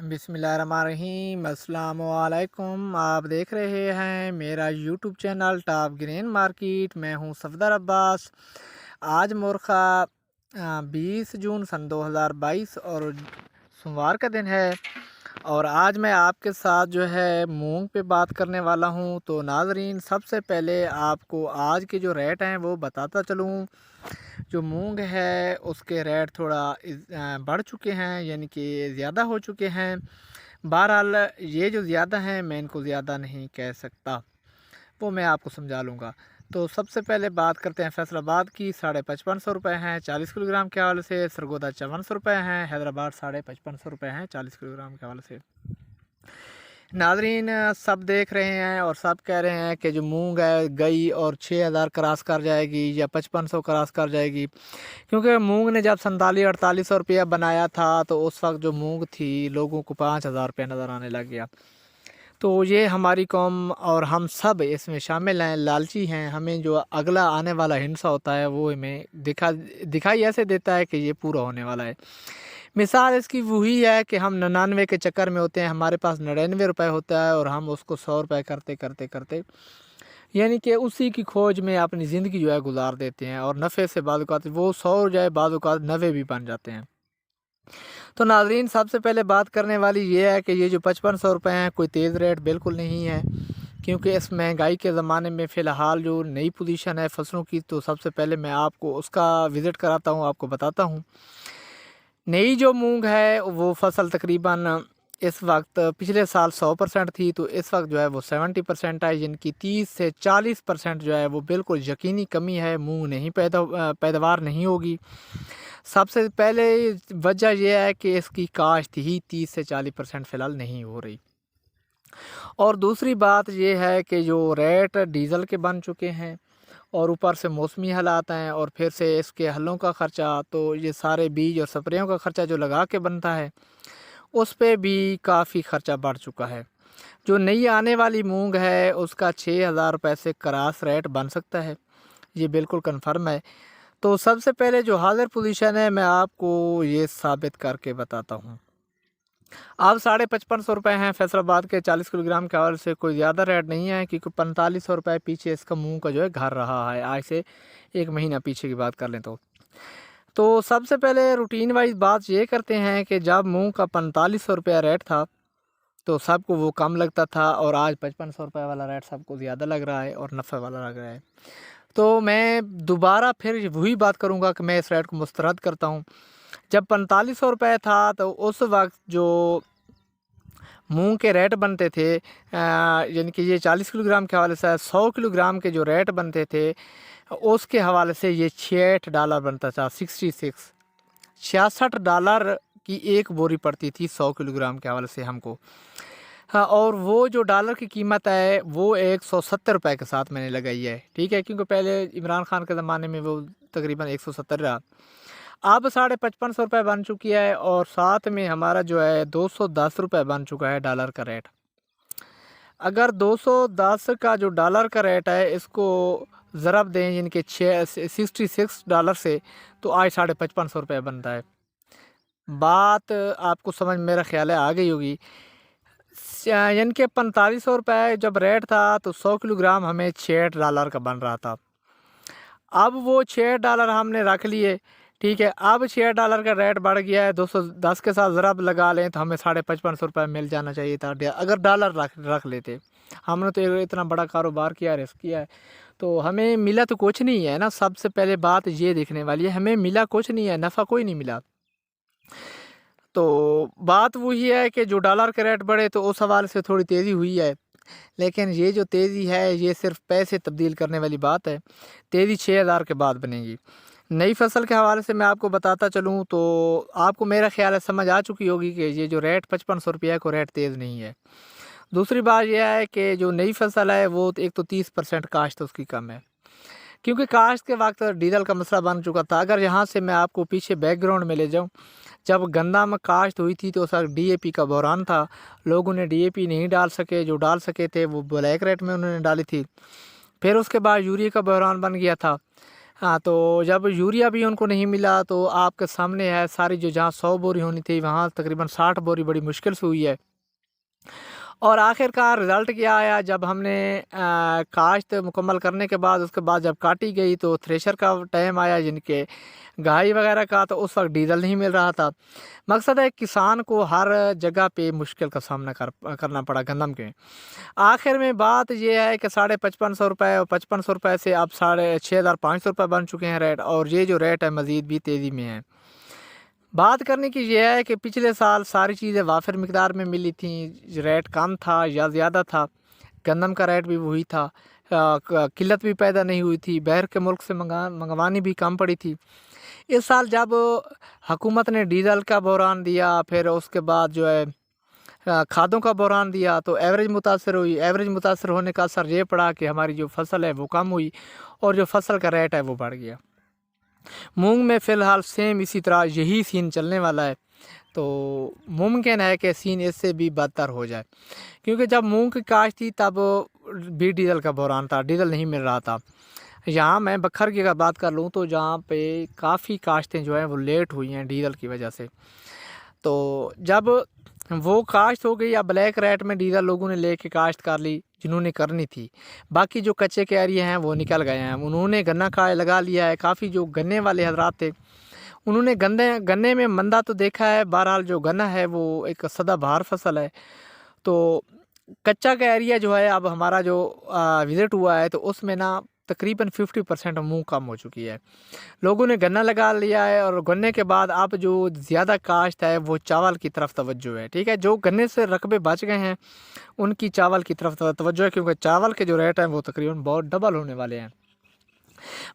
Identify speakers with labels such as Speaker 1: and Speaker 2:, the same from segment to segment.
Speaker 1: बिस्मिल्लाहिर्रहमानिर्रहीम अस्सलाम वालेकुम। आप देख रहे हैं मेरा YouTube channel top green market. मैं हूं सफदर अब्बास। आज मुर्खा 20 जून सन 2022 और सोमवार का दिन है। और आज मैं आपके साथ जो है मूंग पे बात करने वाला हूं। तो नाज़रीन, सबसे पहले आपको आज के जो रेट हैं वो बताता चलूं। जो मूंग है उसके रेट थोड़ा बढ़ चुके हैं, यानी कि ज़्यादा हो चुके हैं। बहरहाल ये जो ज़्यादा हैं मैं इनको ज़्यादा नहीं कह सकता, वो मैं आपको समझा लूँगा। तो सबसे पहले बात करते हैं फैसलाबाद की। 5550 रुपये हैं 40 किलोग्राम के हवाले से। सरगोदा 5400 रुपये हैं। हैदराबाद 5550 रुपये हैं 40 किलोग्राम के हवाले से। नाजरीन, सब देख रहे हैं और सब कह रहे हैं कि जो मूंग है गई और 6000 क्रॉस कर जाएगी या 5500 क्रॉस कर जाएगी। क्योंकि मूंग ने जब 4700-4800 रुपया बनाया था तो उस वक्त जो मूंग थी लोगों को 5000 रुपया नज़र आने लग गया। तो ये हमारी कौम और हम सब इसमें शामिल हैं, लालची हैं। हमें जो अगला आने वाला हिस्सा होता है वो हमें दिखाई ऐसे देता है कि ये पूरा होने वाला है। मिसाल इसकी वही है कि हम 99 के चक्कर में होते हैं, हमारे पास 99 रुपये होता है और हम उसको 100 रुपये करते करते करते यानी कि उसी की खोज में अपनी ज़िंदगी जो है गुजार देते हैं। और नफ़े से बाद औक़ात वो 100 हो जाए, बाद औक़ात 90 भी बन जाते हैं। तो नाज़रीन, सबसे पहले बात करने वाली ये है कि ये जो 5500 रुपये हैं कोई तेज़ रेट बिल्कुल नहीं है। क्योंकि इस महंगाई के ज़माने में फ़िलहाल जो नई पोजीशन है फसलों की, तो सबसे पहले मैं आपको उसका विज़िट कराता हूँ, आपको बताता हूँ। नई जो मूंग है वो फसल तकरीबन इस वक्त पिछले साल 100% थी, तो इस वक्त जो है वो 70% है। जिनकी 30 से 40% जो है वो बिल्कुल यकीनी कमी है, मूंग नहीं पैदावार नहीं होगी। सबसे पहले वजह यह है कि इसकी काश्त ही 30 से 40% फ़िलहाल नहीं हो रही। और दूसरी बात यह है कि जो रेट डीज़ल के बन चुके हैं और ऊपर से मौसमी हालात हैं और फिर से इसके हलों का ख़र्चा, तो ये सारे बीज और स्प्रेयों का ख़र्चा जो लगा के बनता है उस पे भी काफ़ी ख़र्चा बढ़ चुका है। जो नई आने वाली मूंग है उसका 6000 रुपये से क्रॉस रेट बन सकता है, ये बिल्कुल कन्फर्म है। तो सबसे पहले जो हाज़िर पोजीशन है मैं आपको ये साबित करके बताता हूँ। अब 5550 रुपये हैं फैसलाबाद के 40 किलोग्राम के हवाले से। कोई ज़्यादा रेट नहीं है क्योंकि 4500 रुपये पीछे इसका मूंग का जो है घर रहा है। आज से 1 महीना पीछे की बात कर लें तो सबसे पहले रूटीन वाइज बात ये करते हैं कि जब मूंग का 4500 रुपया रेट था तो सबको वो कम लगता था और आज 5500 रुपये वाला रेट सबको ज़्यादा लग रहा है और नफ़े वाला लग रहा है। तो मैं दोबारा फिर वही बात करूँगा कि मैं इस रेट को मुस्तरद करता हूँ। जब 4500 रुपये था तो उस वक्त जो मूंग के रेट बनते थे, यानी कि ये 40 किलोग्राम के हवाले से 100 किलोग्राम के जो रेट बनते थे उसके हवाले से ये $66 बनता था। 66 डॉलर की एक बोरी पड़ती थी 100 किलोग्राम के हवाले से हमको। हाँ, और वो जो डॉलर की कीमत है वो 170 रुपये के साथ मैंने लगाई है, ठीक है। क्योंकि पहले इमरान खान के ज़माने में वो तकरीबन 170 रहा। अब 5550 रुपये बन चुकी है और साथ में हमारा जो है 210 रुपये बन चुका है डॉलर का रेट। अगर 210 का जो डॉलर का रेट है इसको ज़रब दें यानी कि 66 डॉलर से, तो आज 5550 रुपये बनता है। बात आपको समझ मेरा ख्याल है आ गई होगी। यानी कि 4500 रुपये जब रेट था तो 100 किलोग्राम हमें $6 का बन रहा था। अब वो $6 हमने रख लिए, ठीक है। अब $6 का रेट बढ़ गया है, 210 के साथ ज़रब लगा लें तो हमें 5550 रुपये मिल जाना चाहिए था अगर डॉलर रख लेते। हमने तो इतना बड़ा कारोबार किया, रिस्क किया है, तो हमें मिला तो कुछ नहीं है ना। सबसे पहले बात ये देखने वाली है, हमें मिला कुछ नहीं है, नफ़ा कोई नहीं मिला। तो बात वही है कि जो डॉलर के रेट बढ़े तो उस हवाले से थोड़ी तेज़ी हुई है, लेकिन ये जो तेज़ी है ये सिर्फ पैसे तब्दील करने वाली बात है। तेज़ी 6000 के बाद बनेगी। नई फसल के हवाले से मैं आपको बताता चलूँ तो आपको मेरा ख्याल है समझ आ चुकी होगी कि ये जो रेट 5500 रुपये को रेट तेज़ नहीं है। दूसरी बात यह है कि जो नई फसल है वो एक तो 30% काश्त उसकी कम है, क्योंकि काश्त के वक्त डीजल का मसला बन चुका था। अगर यहाँ से मैं आपको पीछे बैकग्राउंड में ले जाऊँ, जब गंदा में काश्त हुई थी तो उस वक्त डीएपी का बहरान था। लोगों ने डीएपी नहीं डाल सके, जो डाल सके थे वो ब्लैक रेट में उन्होंने डाली थी। फिर उसके बाद यूरिया का बहरान बन गया था। हाँ, तो जब यूरिया भी उनको नहीं मिला तो आपके सामने है सारी जो जहाँ 100 बोरी होनी थी वहाँ तकरीबन 60 बोरी बड़ी मुश्किल से हुई है। और आखिरकार रिज़ल्ट क्या आया जब हमने काश्त मुकम्मल करने के बाद उसके बाद जब काटी गई तो थ्रेशर का टाइम आया जिनके घाई वगैरह का, तो उस वक्त डीजल नहीं मिल रहा था। मकसद है किसान को हर जगह पे मुश्किल का सामना करना पड़ा गंदम के। आखिर में बात ये है कि 5500 रुपये और 5500 रुपये से अब 6500 रुपये बन चुके हैं रेट, और ये जो रेट है मज़ीद भी तेज़ी में है। बात करने की ये है कि पिछले साल सारी चीज़ें वाफिर मिकदार में मिली थी, रेट कम था या ज़्यादा था, गंदम का रेट भी वही था, किल्लत भी पैदा नहीं हुई थी, बाहर के मुल्क से मंगवानी भी कम पड़ी थी। इस साल जब हुकूमत ने डीजल का बहरान दिया, फिर उसके बाद जो है खादों का बहरान दिया, तो एवरेज मुतासर हुई। एवरेज मुतासर होने का असर ये पड़ा कि हमारी जो फसल है वो कम हुई और जो फसल का रेट है वो बढ़ गया। मूंग में फ़िलहाल सेम इसी तरह यही सीन चलने वाला है, तो मुमकिन है कि सीन इससे भी बदतर हो जाए, क्योंकि जब मूंग की काश्त थी तब भी डीजल का बहरान था, डीजल नहीं मिल रहा था। यहाँ मैं बखर की अगर बात कर लूँ तो जहाँ पे काफ़ी काश्तें जो हैं वो लेट हुई हैं डीजल की वजह से। तो जब वो काश्त हो गई या ब्लैक रेट में डीजल लोगों ने लेके काश्त कर ली जिन्होंने करनी थी, बाकी जो कच्चे के एरिए हैं वो निकल गए हैं, उन्होंने गन्ना का लगा लिया है। काफ़ी जो गन्ने वाले हजरात थे उन्होंने गन्ने में मंदा तो देखा है। बहरहाल जो गन्ना है वो एक सदाबहार फसल है, तो कच्चा का एरिया जो है अब हमारा जो विज़िट हुआ है तो उसमें ना तकरीबन 50% मूंग कम हो चुकी है। लोगों ने गन्ना लगा लिया है और गन्ने के बाद अब जो ज़्यादा काश्त है वो चावल की तरफ तवज्जो है। ठीक है, जो गन्ने से रकबे बच गए हैं उनकी चावल की तरफ तवज्जो है, क्योंकि चावल के जो रेट हैं वो तकरीबन बहुत डबल होने वाले हैं।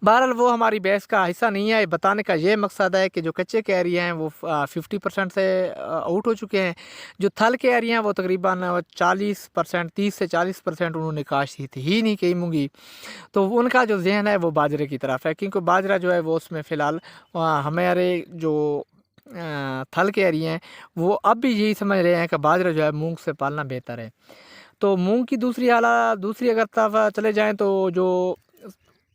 Speaker 1: बहरहाल वो हमारी बहस का हिस्सा नहीं है। बताने का ये मकसद है कि जो कच्चे के एरिया हैं वो 50% से आउट हो चुके हैं। जो थल के एरिया हैं वो तकरीबन 40%, 30 से 40% उन्होंने काश्त ही नहीं की मूंगी, तो उनका जो जहन है वो बाजरे की तरफ है, क्योंकि बाजरा जो है वो उसमें फ़िलहाल हमारे जो थल के एरिया हैं वो अब भी यही समझ रहे हैं कि बाजरा जो है मूंग से पालना बेहतर है। तो मूंग की दूसरी अगर तरफ चले जाएँ तो जो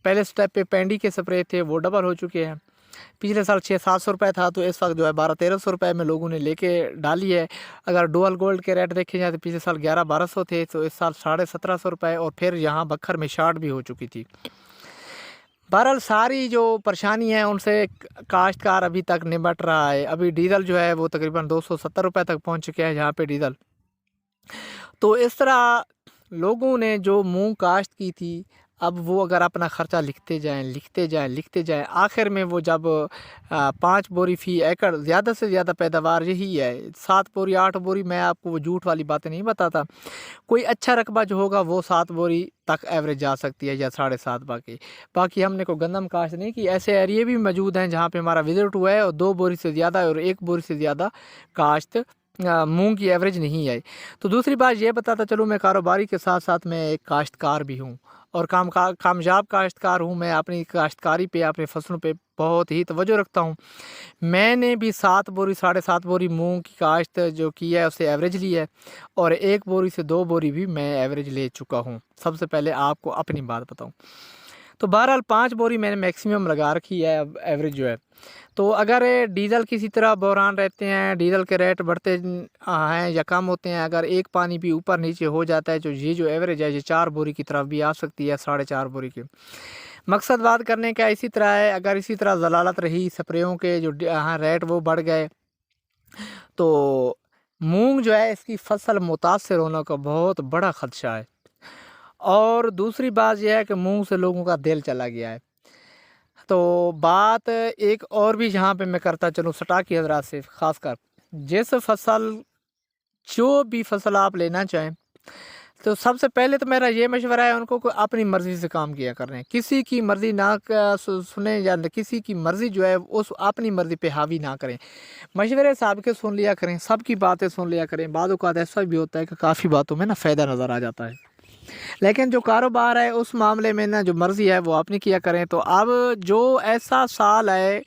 Speaker 1: पहले स्टेप पे पेंडी के स्प्रे थे वो डबल हो चुके हैं। पिछले साल 600-700 रुपये था, तो इस वक्त जो है 1200-1300 रुपये में लोगों ने लेके डाली है। अगर डुअल गोल्ड के रेट देखे जाए तो पिछले साल 1100-1200 थे, तो इस साल 1750 रुपये, और फिर यहाँ बखर में शार्ट भी हो चुकी थी। बहरहाल सारी जो परेशानी है उनसे काश्तकार अभी तक निपट रहा है। अभी डीजल जो है वो तकरीबन 270 रुपये तक पहुँच चुके हैं जहाँ पे डीजल। तो इस तरह लोगों ने जो मूंग काश्त की थी, अब वो अगर अपना ख़र्चा लिखते जाएँ, आखिर में वो जब 5 बोरी फ़ी एकड़ ज़्यादा से ज़्यादा पैदावार यही है, 7 बोरी 8 बोरी, मैं आपको वो झूठ वाली बातें नहीं बताता। कोई अच्छा रकबा जो होगा वो 7 बोरी तक एवरेज जा सकती है या 7.5। बाकी हमने को गंदम काश्त नहीं की। ऐसे एरिए भी मौजूद हैं जहाँ पे हमारा विज़िट हुआ है और 2 बोरी से ज़्यादा और 1 बोरी से ज़्यादा काश्त मूंग की एवरेज नहीं आई। तो दूसरी बात ये बताता चलूँ, मैं कारोबारी के साथ साथ मैं एक काश्तकार भी हूँ और कामयाब काश्तकार हूँ। मैं अपनी काश्तकारी पे, अपनी फसलों पे बहुत ही तवज्जो रखता हूँ। मैंने भी 7 बोरी 7.5 बोरी मूंग की काश्त जो की है उससे एवरेज ली है, और 1 बोरी से 2 बोरी भी मैं एवरेज ले चुका हूँ। सबसे पहले आपको अपनी बात बताऊँ तो बहरहाल 5 बोरी मैंने मैक्सिमम लगा रखी है अब एवरेज जो है। तो अगर डीज़ल किसी तरह बहरान रहते हैं, डीज़ल के रेट बढ़ते हैं या कम होते हैं, अगर एक पानी भी ऊपर नीचे हो जाता है, जो ये जो एवरेज है ये 4 बोरी की तरफ भी आ सकती है, 4.5 बोरी की। मकसद बात करने का इसी तरह है, अगर इसी तरह ज़लालत रही, स्प्रेयों के जो रेट वो बढ़ गए, तो मूंग जो है इसकी फसल मुतासर होने का बहुत बड़ा ख़दशा है। और दूसरी बात यह है कि मूंग से लोगों का दिल चला गया है। तो बात एक और भी यहाँ पे मैं करता चलूँ स्टाकी हजरात से, ख़ासकर जो भी फसल आप लेना चाहें, तो सबसे पहले तो मेरा ये मशवरा है उनको को अपनी मर्ज़ी से काम किया कर रहे हैं। किसी की मर्ज़ी ना सुने या किसी की मर्ज़ी जो है उस अपनी मर्ज़ी पे हावी ना करें। मशवरे साहब के सुन लिया करें, सबकी बातें सुन लिया करें। बाद औक़ात ऐसा भी होता है कि काफ़ी बातों में ना फ़ायदा नज़र आ जाता है, लेकिन जो कारोबार है उस मामले में ना जो मर्ज़ी है वो अपनी किया करें। तो अब जो ऐसा साल है,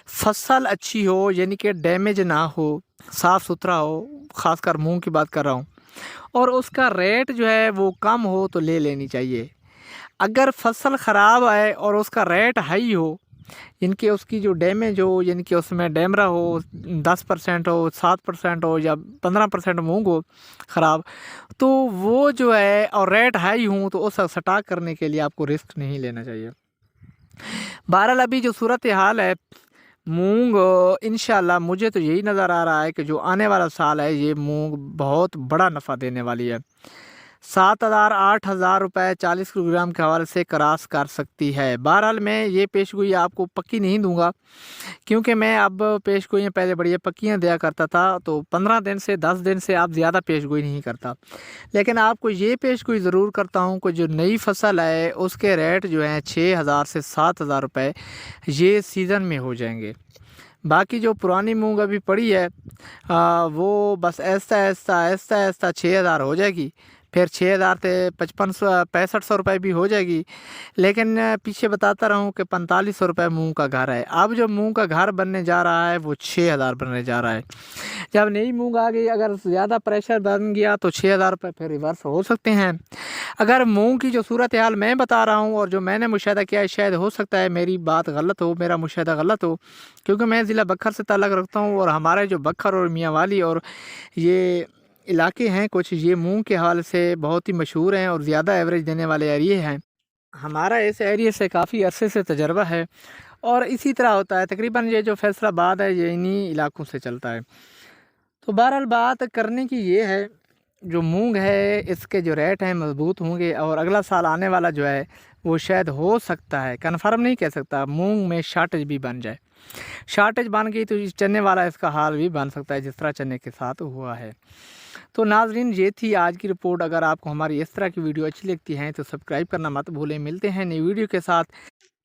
Speaker 1: फसल अच्छी हो, यानी कि डैमेज ना हो, साफ़ सुथरा हो, ख़ासकर मूंग की बात कर रहा हूँ, और उसका रेट जो है वो कम हो तो ले लेनी चाहिए। अगर फसल ख़राब आए और उसका रेट हाई हो, इनके उसकी जो डैमेज हो, यानी कि उसमें डैमरा हो, 10% हो, 7% हो या 15% मूंग हो ख़राब, तो वो जो है और रेट हाई हो तो उस स्टॉक करने के लिए आपको रिस्क नहीं लेना चाहिए। बहरहाल अभी जो सूरत हाल है मूंग, इंशाल्लाह मुझे तो यही नज़र आ रहा है कि जो आने वाला साल है ये मूंग बहुत बड़ा नफ़ा देने वाली है। 7,000 8,000 रुपये 40 किलोग्राम के हवाले से क्रॉस कर सकती है। बहरहाल मैं ये पेशगोई आपको पक्की नहीं दूंगा, क्योंकि मैं अब पेशगोइयाँ पहले बढ़िया पक्कियाँ दिया करता था, तो 15 दिन से 10 दिन से आप ज़्यादा पेशगोई नहीं करता। लेकिन आपको ये पेशगोई ज़रूर करता हूँ कि जो नई फसल है उसके रेट जो हैं 6,000 से 7,000 रुपये ये सीज़न में हो जाएंगे। बाकी जो पुरानी मूंग अभी पड़ी है वो बस ऐसा ऐसा ऐसा ऐसा 6,000 हो जाएगी, फिर 6,000 से 6500 रुपये भी हो जाएगी। लेकिन पीछे बताता रहूँ कि 4500 रुपये मूंग का घर है। अब जो मूंग का घर बनने जा रहा है वो 6,000 बनने जा रहा है। जब नई मूंग आ गई, अगर ज़्यादा प्रेशर बन गया तो 6,000 रुपये फिर रिवर्स हो सकते हैं। अगर मूंग की जो सूरत हाल मैं बता रहा हूँ और जो मैंने मुशाहिदा किया है, शायद हो सकता है मेरी बात गलत हो, मेरा मुशाहिदा गलत हो, क्योंकि मैं ज़िला बखर से ताल्लुक़ रखता हूँ और हमारे जो बखर और मियांवाली और ये इलाके हैं कुछ, ये मूंग के हवाले से बहुत ही मशहूर हैं और ज़्यादा एवरेज देने वाले एरिए हैं। हमारा इस एरिए से काफ़ी अरसे से तजर्बा है और इसी तरह होता है। तकरीबन ये जो फैसलाबाद है ये इन्हीं इलाकों से चलता है। तो बहरहाल बात करने की ये है, जो मूंग है इसके जो रेट हैं मज़बूत होंगे और अगला साल आने वाला जो है वो शायद हो सकता है, कन्फर्म नहीं कह सकता, मूंग में शार्टेज भी बन जाए। शार्टेज बन गई तो चने वाला इसका हाल भी बन सकता है, जिस तरह चने के साथ हुआ है। तो नाजरीन ये थी आज की रिपोर्ट। अगर आपको हमारी इस तरह की वीडियो अच्छी लगती हैं तो सब्सक्राइब करना मत भूलें। मिलते हैं नई वीडियो के साथ,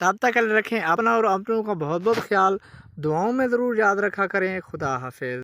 Speaker 1: तब तक रखें अपना और अपनों का बहुत बहुत ख्याल, दुआओं में ज़रूर याद रखा करें। खुदा हाफिज़।